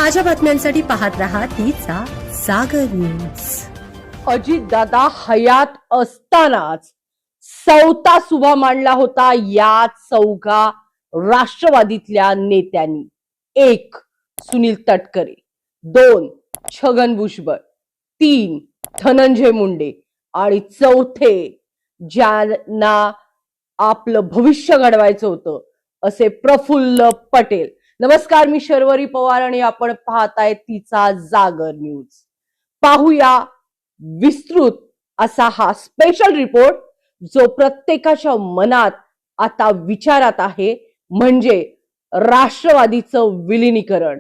ताज्या बातम्यांसाठी पाहत रहा तिचा सागर न्यूज। अजितदादा हयात असतानाच चौथा सुभा मांडला होता या चौघा राष्ट्रवादीतल्या नेत्यांनी। 1. सुनील तटकरे, 2. छगन भुजबळ, 3. धनंजय मुंडे आणि 4. ज्यांना आपलं भविष्य घडवायचं होतं असे प्रफुल्ल पटेल। नमस्कार, मी शर्वरी पवार आणि आपण पाहताय तिचा जागर न्यूज। पाहूया विस्तृत असा हा स्पेशल रिपोर्ट जो प्रत्येकाच्या मनात आता विचारात आहे, म्हणजे राष्ट्रवादीचं विलीनीकरण।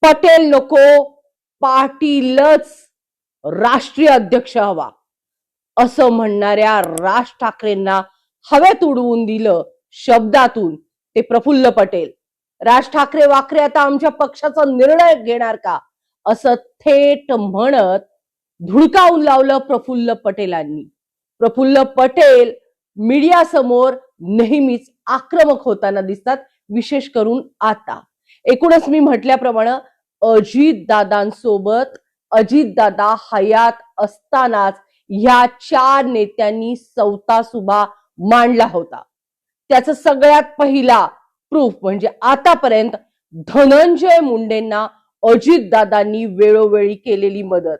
पटेल नको, पाटीलच राष्ट्रीय अध्यक्ष हवा असं म्हणणाऱ्या राज ठाकरेंना हवेत उडवून दिलं शब्दातून ते प्रफुल्ल पटेल। राज ठाकरे वाकरे आता आमच्या पक्षाचा निर्णय घेणार का असं थेट म्हणत धुडकावून लावलं प्रफुल्ल पटेलांनी। प्रफुल्ल पटेल मीडिया समोर नेहमीच आक्रमक होताना दिसतात, विशेष करून आता। एकूणच मी म्हटल्याप्रमाणे अजितदादांसोबत अजितदादा हयात असतानाच ह्या 4 नेत्यांनी चौथा सुभा मांडला होता। त्याचा सगळ्यात पहिला प्रूफ म्हणजे आतापर्यंत धनंजय मुंडेंना अजितदादांनी वेळोवेळी केलेली मदत,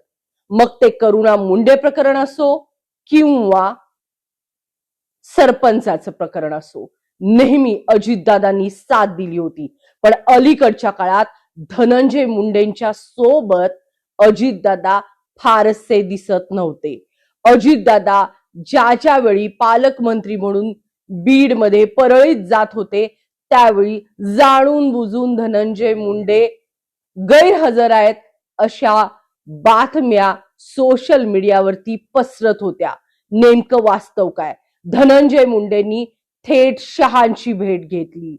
मग ते करुणा मुंडे प्रकरण असो किंवा सरपंचाचं प्रकरण असो, नेहमी अजितदादांनी साथ दिली होती। पण अलीकडच्या काळात धनंजय मुंडेंच्या सोबत अजितदादा फारसे दिसत नव्हते। अजितदादा ज्या वेळी पालकमंत्री म्हणून बीडमध्ये परळीत जात होते त्यावेळी जाणून बुजून धनंजय मुंडे गैरहजर आहेत अशा बातम्या सोशल मीडियावरती पसरत होत्या। नेमकं वास्तव काय? धनंजय मुंडेंनी थेट शहांची भेट घेतली।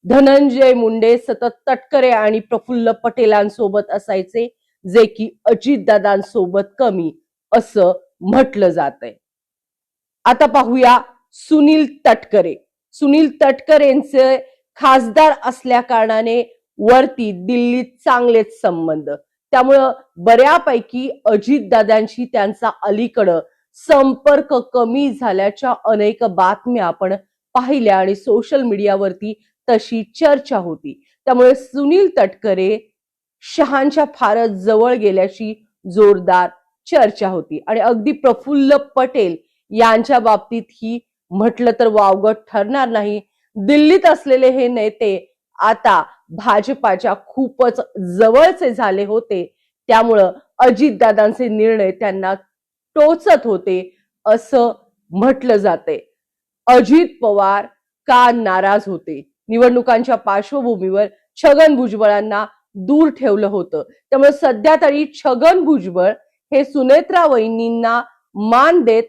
धनंजय मुंडे सतत तटकरे आणि प्रफुल्ल पटेलांसोबत असायचे, जे की अजितदादांसोबत कमी असं म्हटलं जातंय। आता पाहूया सुनील तटकरे। सुनील तटकरेंचे खासदार असल्या कारणाने वरती दिल्लीत चांगलेच संबंध, त्यामुळं बऱ्यापैकी अजितदादांशी त्यांचा अलीकडं संपर्क कमी झाल्याच्या अनेक बातम्या आपण पाहिल्या आणि सोशल मीडियावरती तशी चर्चा होती। त्यामुळे सुनील तटकरे शहांच्या फारच जवळ गेल्याची जोरदार चर्चा होती आणि अगदी प्रफुल्ल पटेल यांच्या बाबतीत ही म्हटलं तर वावगं ठरणार नाही। दिल्लीत असलेले हे नेते आता भाजपाच्या खूपच जवळचे झाले होते, त्यामुळं अजितदादांचे निर्णय त्यांना टोचत होते असं म्हटलं जाते। अजित पवार का नाराज होते? निवडणुकांच्या पार्श्वभूमीवर छगन भुजबळांना दूर ठेवलं होतं, त्यामुळे सध्या तरी छगन भुजबळ हे सुनेत्रा वहिनींना मान देत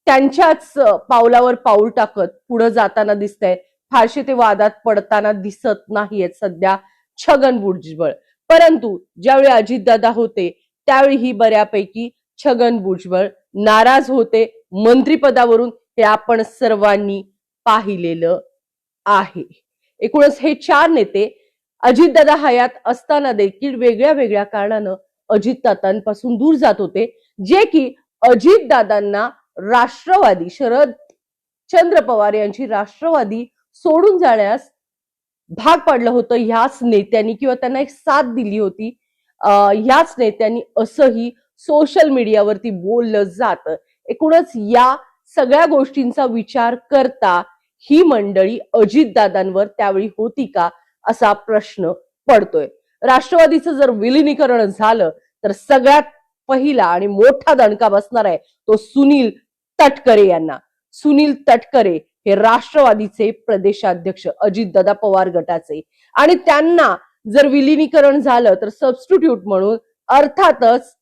त्यांच्याच पावलावर पाऊल टाकत पुढे जाताना दिसतंय। फारसे ते वादात पडताना दिसत नाहीयेत सध्या छगन भुजबळ, परंतु ज्यावेळी अजितदादा होते त्यावेळी ही बऱ्यापैकी छगन भुजबळ नाराज होते मंत्रिपदावरून, हे आपण सर्वांनी पाहिलेलं आहे। एकूणच हे 4 नेते अजितदादा हयात असताना देखील वेगळ्या वेगळ्या कारणानं अजितदादांपासून दूर जात होते, जे की अजितदादांना राष्ट्रवादी शरदचंद्र पवार यांची राष्ट्रवादी सोडून जाण्यास भाग पडलं होतं ह्याच नेत्यांनी, किंवा त्यांना एक साथ दिली होती ह्याच नेत्यांनी असंही सोशल मीडियावरती बोललं जातं। एकूणच या सगळ्या गोष्टींचा विचार करता ही मंडळी अजितदादांवर त्यावेळी होती का असा प्रश्न पडतोय। राष्ट्रवादीचं जर विलीनीकरण झालं तर सगळ्यात पहिला आणि मोठा दणका बसणार आहे तो सुनील तटकरे यांना। सुनील तटकरे हे राष्ट्रवादीचे प्रदेशाध्यक्ष अजितदादा पवार गटाचे, आणि त्यांना जर विलीनीकरण झालं तर सबस्टिट्यूट म्हणून अर्थातच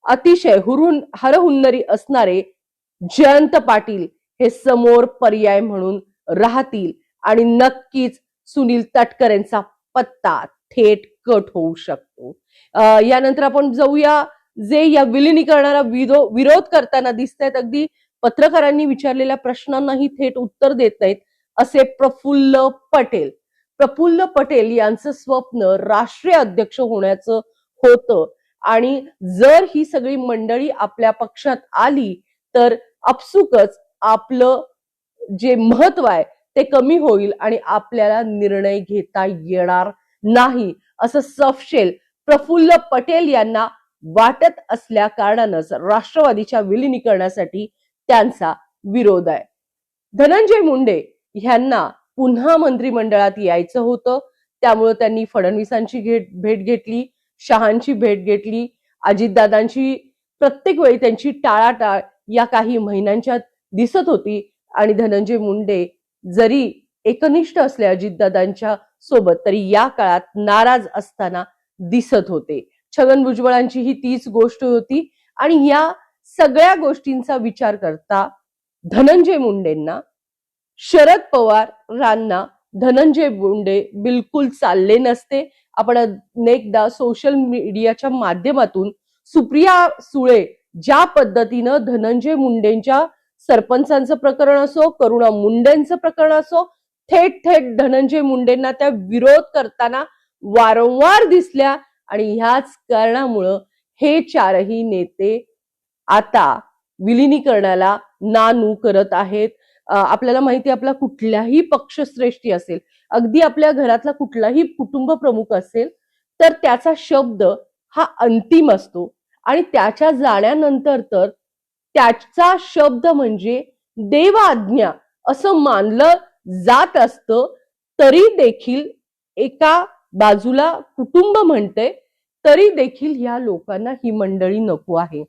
अतिशय हरहुन्नरी असणारे जयंत पाटील हे समोर पर्याय म्हणून राहतील आणि नक्कीच सुनील तटकरेंचा पत्ता थेट कट होऊ शकतो। यानंतर आपण जाऊया जे या विलीनीकरणाला विरोध करताना दिसतायत, अगदी पत्रकारांनी विचारलेल्या प्रश्नांनाही थेट उत्तर देत नाहीत असे प्रफुल्ल पटेल। प्रफुल्ल पटेल यांचं स्वप्न राष्ट्रीय अध्यक्ष होण्याचं होतं आणि जर ही सगळी मंडळी आपल्या पक्षात आली तर आपसुकच आपलं जे महत्व आहे ते कमी होईल आणि आपल्याला निर्णय घेता येणार नाही असं सपशेल प्रफुल्ल पटेल यांना वाटत असल्या कारणानंच राष्ट्रवादीच्या विलिनीकरणासाठी त्यांचा विरोध आहे. धनंजय मुंडे यांना पुन्हा मंत्रिमंडळात यायचं होतं, त्यामुळे त्यांनी फडणवीसांची भेट घेतली, शहांची भेट घेतली, अजितदादांची प्रत्येक वेळी त्यांची टाळाटाळ या काही महिन्यांच्या दिसत होती आणि धनंजय मुंडे जरी एकनिष्ठ असले अजितदादांच्या सोबत तरी या काळात नाराज असताना दिसत होते. छगन भुजबळांची ही तीच गोष्ट होती आणि या सगळ्या गोष्टींचा विचार करता धनंजय मुंडेंना शरद पवारांना धनंजय मुंडे बिलकुल चालले नसते. आपण अनेकदा सोशल मीडियाच्या माध्यमातून सुप्रिया सुळे ज्या पद्धतीनं धनंजय मुंडेंच्या सरपंचांचं प्रकरण असो, करुणा मुंडेंचं प्रकरण असो, थेट थेट धनंजय मुंडेंना त्या विरोध करताना वारंवार दिसल्या आणि ह्याच कारणामुळं हे चारही नेते आता विलिनीकरणाला नानू करत आहेत. आपल्याला माहिती आपला कुठल्याही पक्षश्रेष्ठी असेल, अगदी आपल्या घरातला कुठलाही कुटुंब प्रमुख असेल तर त्याचा शब्द हा अंतिम असतो आणि त्याच्या जाण्यानंतर तर त्याचा शब्द म्हणजे देवाज्ञा असं मानलं जात असतं. तरी देखील एका बाजूला कुटुंब म्हणते तरी देखील या लोकांना ही मंडळी नको आहे.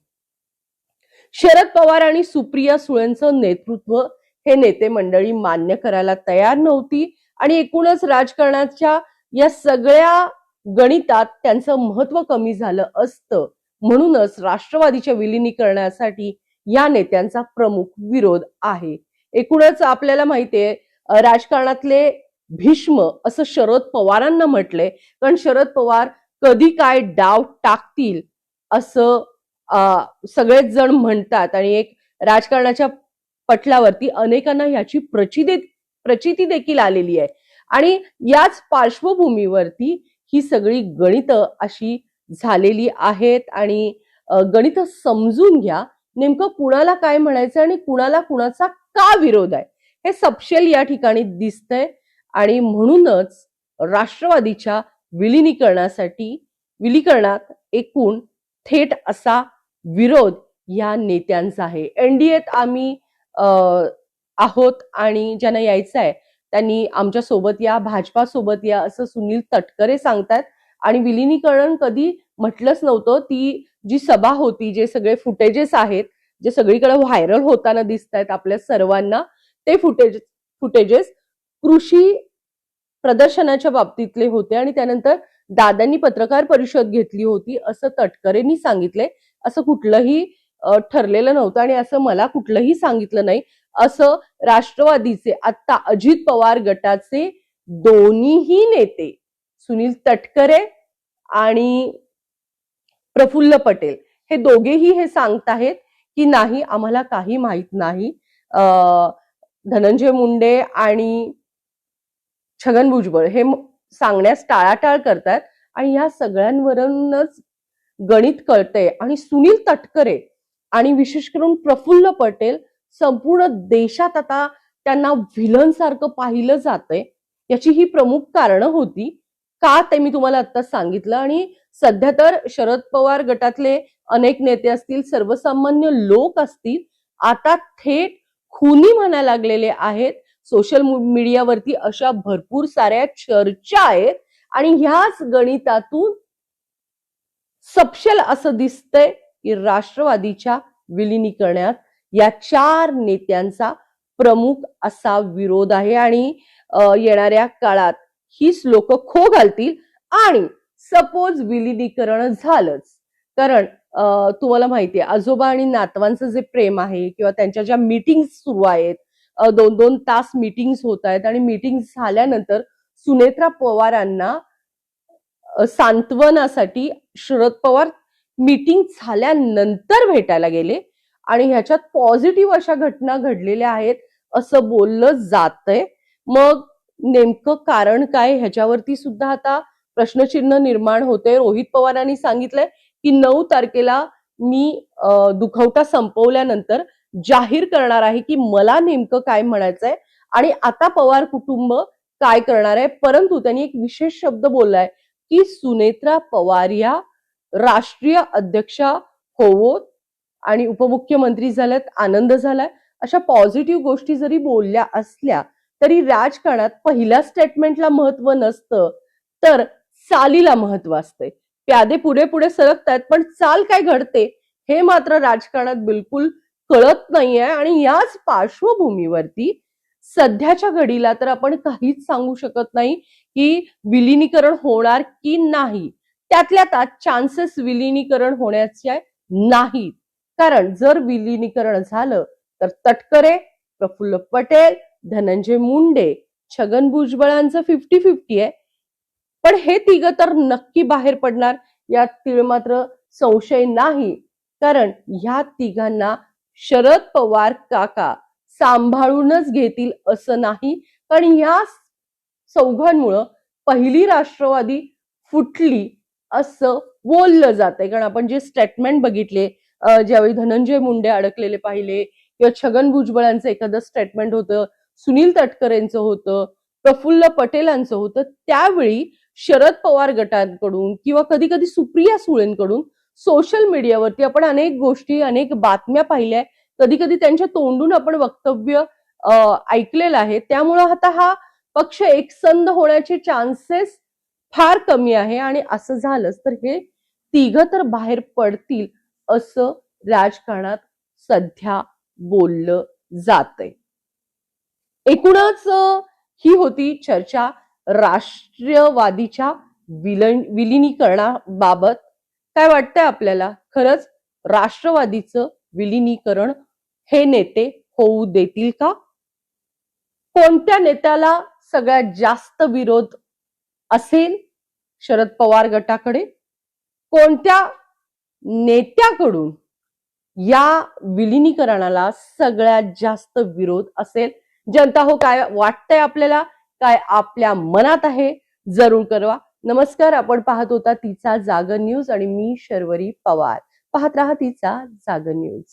शरद पवार आणि सुप्रिया सुळेंचं नेतृत्व हे नेते मंडळी मान्य करायला तयार नव्हती आणि एकूणच राजकारणाच्या या सगळ्या गणितात त्यांचं महत्व कमी झालं असतं. म्हणूनच राष्ट्रवादीच्या विलिनीकरणासाठी या नेत्यांचा प्रमुख विरोध आहे. एकूणच आपल्याला माहितीये राजकारणातले भीष्म असं शरद पवारांना म्हटलंय, कारण शरद पवार कधी काय डाव टाकतील असं सगळेच जण म्हणतात आणि एक राजकारणाच्या पटलावरती अनेकांना याची प्रचिती देखील आलेली आहे आणि याच पार्श्वभूमीवरती ही सगळी गणितं अशी झालेली आहेत आणि गणितं समजून घ्या नेमकं कुणाला काय म्हणायचं आणि कुणाला कुणाचा का विरोध आहे हे सपशेल या ठिकाणी दिसतंय आणि म्हणूनच राष्ट्रवादीच्या विलिनीकरणात एकूण थेट असा विरोध या नेत्यांचा आहे. एनडीएत आम्ही आहोत आणि ज्यांना यायचं आहे त्यांनी आमच्या सोबत या, भाजपा सोबत या असं सुनील तटकरे सांगतात आणि विलिनीकरण कधी म्हटलंच नव्हतं. ती जी सभा होती, जे सगळे फुटेजेस आहेत जे सगळीकडे व्हायरल होताना दिसत आहेत आपल्या सर्वांना, ते फुटेजेस कृषी प्रदर्शनाच्या बाबतीतले होते आणि त्यानंतर दादांनी पत्रकार परिषद घेतली होती असं तटकरेंनी सांगितले. असं कुठलंही ठरलेलं नव्हतं आणि असं मला कुठलंही सांगितलं नाही असं राष्ट्रवादीचे आता अजित पवार गटाचे दोन्हीही नेते सुनील तटकरे आणि प्रफुल्ल पटेल हे दोघेही हे सांगताहेत की नाही आम्हाला काही माहित नाही. धनंजय मुंडे आणि छगन भुजबळ हे सांगण्यास टाळाटाळ करतात आणि या सगळ्यांवरूनच गणित कळतंय आणि सुनील तटकरे आणि विशेष करून प्रफुल्ल पटेल संपूर्ण देशात आता त्यांना व्हिलन सारखं पाहिलं जातंय. याची ही प्रमुख कारणं होती का ते मी तुम्हाला आता सांगितलं आणि सध्या तर शरद पवार गटातले अनेक नेते असतील, सर्वसामान्य लोक असतील, आता थेट खुनी म्हणायला लागलेले आहेत. सोशल मीडियावरती अशा भरपूर साऱ्या चर्चा आहेत आणि ह्याच गणितातून सपशेल असं दिसतंय की राष्ट्रवादीच्या विलिनीकरणात या चार नेत्यांचा प्रमुख असा विरोध आहे आणि येणाऱ्या काळात हीच लोक खो घालतील आणि सपोज विलिनीकरण झालंच, कारण तुम्हाला माहितीये आजोबा आणि नातवांचं जे प्रेम आहे किंवा त्यांच्या ज्या मीटिंग सुरू आहेत, 2-2 तास मीटिंग होत आहेत आणि मीटिंग झाल्यानंतर सुनेत्रा पवारांना सांत्वनासाठी शरद पवार मीटिंग झाल्यानंतर भेटायला गेले आणि ह्याच्यात पॉझिटिव्ह अशा घटना घडलेल्या आहेत असं बोललं जातंय. मग नेमकं कारण काय ह्याच्यावरती सुद्धा आता प्रश्नचिन्ह निर्माण होते. रोहित पवारांनी सांगितलंय की 9 तारखेला मी दुखवटा संपवल्यानंतर जाहीर करणार आहे की मला नेमकं काय म्हणायचंय आणि आता पवार कुटुंब काय करणार आहे. परंतु त्यांनी एक विशेष शब्द बोललाय की सुनेत्रा पवार या राष्ट्रीय अध्यक्षा होवोत आणि उपमुख्यमंत्री झाल्यात, आनंद झालाय. अशा पॉझिटिव्ह गोष्टी जरी बोलल्या असल्या तरी राजकारणात पहिल्या स्टेटमेंटला महत्व नसतं, तर चालीला महत्व असते. प्यादे पुढे पुढे सरकतायत पण चाल काय घडते हे मात्र राजकारणात बिलकुल कळत नाहीये. आणि याच पार्श्वभूमीवरती सध्याच्या घडीला तर आपण काहीच सांगू शकत नाही की विलिनीकरण होणार की नाही. त्यातल्या त्यात चान्सेस विलिनीकरण होण्याचे नाहीत. कारण जर विलिनीकरण झालं तर तटकरे, प्रफुल्ल पटेल, धनंजय मुंडे, छगन भुजबळांचं 50-50 आहे. पण हे तिघ तर नक्की बाहेर पडणार यात तीळ मात्र संशय नाही. कारण ह्या तिघांना शरद पवार काका सांभाळूनच घेतील असं नाही. कारण या चौघांमुळं पहिली राष्ट्रवादी फुटली असं बोललं जातंय. कारण आपण जे स्टेटमेंट बघितले, ज्यावेळी धनंजय मुंडे अडकलेले पाहिले किंवा छगन भुजबळांचं एखादं स्टेटमेंट होतं, सुनील तटकरेंचं होतं, प्रफुल्ल पटेलांचं होतं, त्यावेळी शरद पवार गटांकडून किंवा कधी कधी सुप्रिया सुळेंकडून सोशल मीडियावरती आपण अनेक गोष्टी, अनेक बातम्या पाहिल्या. कधी कधी त्यांच्या तोंडून आपण वक्तव्य ऐकलेलं आहे. त्यामुळं आता हा पक्ष एकसंध होण्याचे चान्सेस फार कमी आहे. आणि असं झालंच तर हे तिघ तर बाहेर पडतील असं राजकारणात सध्या बोललं जातंय. एकूणच ही होती चर्चा राष्ट्रवादीच्या विलिनीकरणाबाबत. काय वाटतंय आपल्याला, खरंच राष्ट्रवादीचं विलिनीकरण हे नेते होऊ देतील का? कोणत्या नेत्याला सगळ्यात जास्त विरोध असेल शरद पवार गटाकडे? कोणत्या नेत्याकडून या विलिनीकरणाला सगळ्यात जास्त विरोध असेल? जनता हो, काय वाटतंय आपल्याला, काय आपल्या मनात आहे, जरूर कळवा. नमस्कार, आपण पाहत होता तिचा जागर न्यूज आणि मी शर्वरी पवार. पाहत रहा तिचा जागर न्यूज.